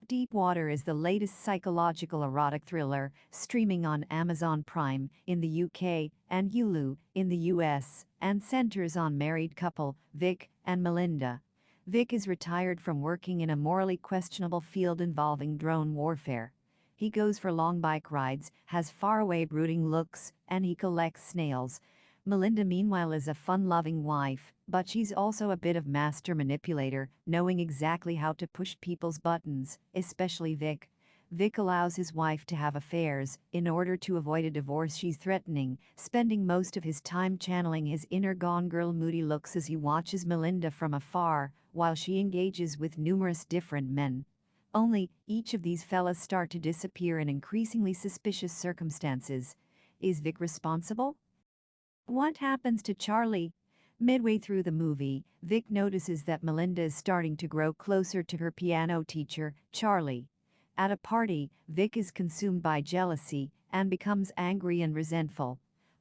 Deepwater is the latest psychological erotic thriller streaming on Amazon Prime in the UK and Hulu in the US and centers on married couple Vic and Melinda. Vic is retired from working in a morally questionable field involving drone warfare. He goes for long bike rides, has faraway brooding looks, and he collects snails. Melinda, meanwhile, is a fun-loving wife, but she's also a bit of master manipulator, knowing exactly how to push people's buttons, especially Vic. Vic allows his wife to have affairs in order to avoid a divorce she's threatening, spending most of his time channeling his inner Gone Girl moody looks as he watches Melinda from afar, while she engages with numerous different men. Only, each of these fellas start to disappear in increasingly suspicious circumstances. Is Vic responsible? What happens to Charlie? Midway through the movie, Vic notices that Melinda is starting to grow closer to her piano teacher, Charlie. At a party, Vic is consumed by jealousy and becomes angry and resentful.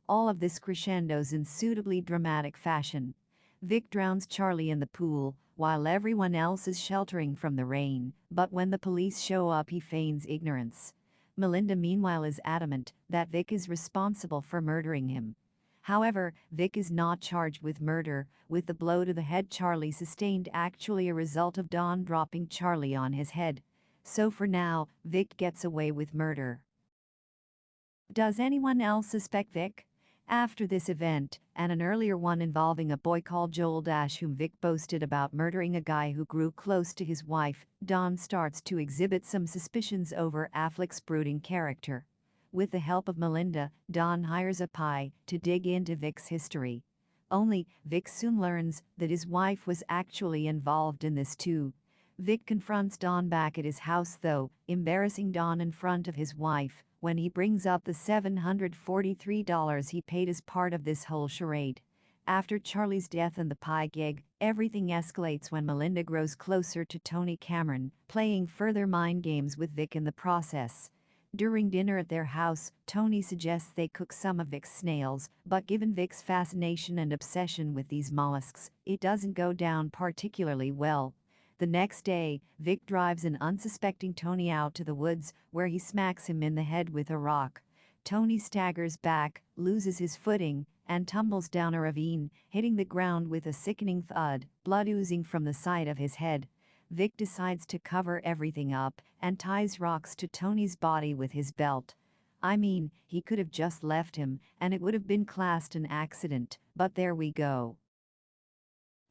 All of this crescendos in suitably dramatic fashion. Vic drowns Charlie in the pool, while everyone else is sheltering from the rain, but when the police show up he feigns ignorance. Melinda, meanwhile, is adamant that Vic is responsible for murdering him. However, Vic is not charged with murder, with the blow to the head Charlie sustained actually a result of Don dropping Charlie on his head. So for now, Vic gets away with murder. Does anyone else suspect Vic? After this event, and an earlier one involving a boy called Joel whom Vic boasted about murdering a guy who grew close to his wife, Don starts to exhibit some suspicions over Affleck's brooding character. With the help of Melinda, Don hires a spy to dig into Vic's history. Only, Vic soon learns that his wife was actually involved in this too. Vic confronts Don back at his house though, embarrassing Don in front of his wife when he brings up the $743 he paid as part of this whole charade. After Charlie's death and the pie gig, everything escalates when Melinda grows closer to Tony Cameron, playing further mind games with Vic in the process. During dinner at their house, Tony suggests they cook some of Vic's snails, but given Vic's fascination and obsession with these mollusks, it doesn't go down particularly well. The next day, Vic drives an unsuspecting Tony out to the woods, where he smacks him in the head with a rock. Tony staggers back, loses his footing, and tumbles down a ravine, hitting the ground with a sickening thud, blood oozing from the side of his head. Vic decides to cover everything up and ties rocks to Tony's body with his belt. I mean, he could have just left him, and it would have been classed an accident, but there we go.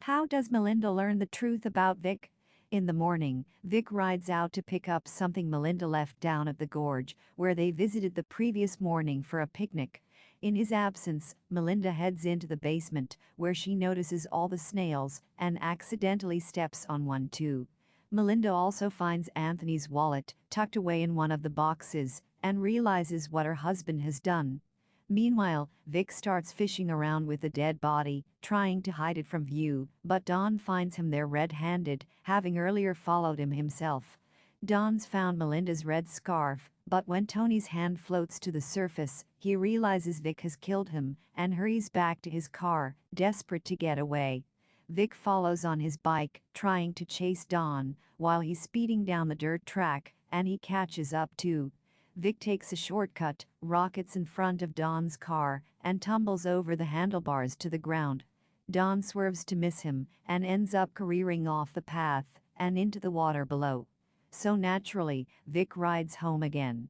How does Melinda learn the truth about Vic? In the morning, Vic rides out to pick up something Melinda left down at the gorge, where they visited the previous morning for a picnic. In his absence, Melinda heads into the basement, where she notices all the snails and accidentally steps on one too. Melinda also finds Anthony's wallet tucked away in one of the boxes and realizes what her husband has done. Meanwhile, Vic starts fishing around with the dead body, trying to hide it from view, but Don finds him there red-handed, having earlier followed him himself. Don's found Melinda's red scarf, but when Tony's hand floats to the surface, he realizes Vic has killed him and hurries back to his car, desperate to get away. Vic follows on his bike, trying to chase Don, while he's speeding down the dirt track, and he catches up too. Vic takes a shortcut, rockets in front of Don's car, and tumbles over the handlebars to the ground. Don swerves to miss him and ends up careering off the path and into the water below. So naturally, Vic rides home again.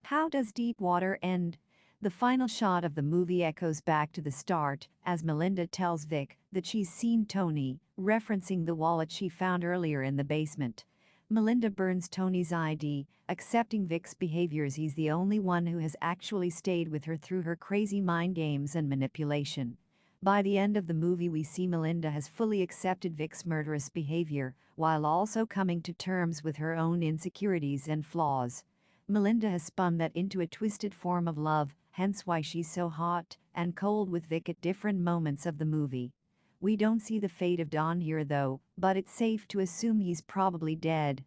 How does Deepwater end? The final shot of the movie echoes back to the start as Melinda tells Vic that she's seen Tony, referencing the wallet she found earlier in the basement. Melinda burns Tony's ID, accepting Vic's behavior as he's the only one who has actually stayed with her through her crazy mind games and manipulation. By the end of the movie, we see Melinda has fully accepted Vic's murderous behavior, while also coming to terms with her own insecurities and flaws. Melinda has spun that into a twisted form of love, hence why she's so hot and cold with Vic at different moments of the movie. We don't see the fate of Don here though, but it's safe to assume he's probably dead.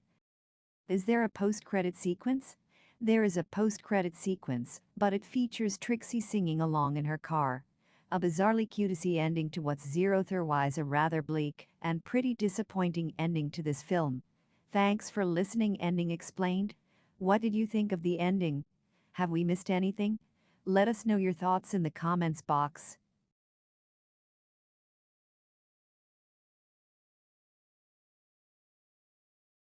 Is there a post-credit sequence? There is a post-credit sequence, but it features Trixie singing along in her car. A bizarrely cutesy ending to what's otherwise a rather bleak and pretty disappointing ending to this film. Thanks for listening. Ending Explained. What did you think of the ending? Have we missed anything? Let us know your thoughts in the comments box.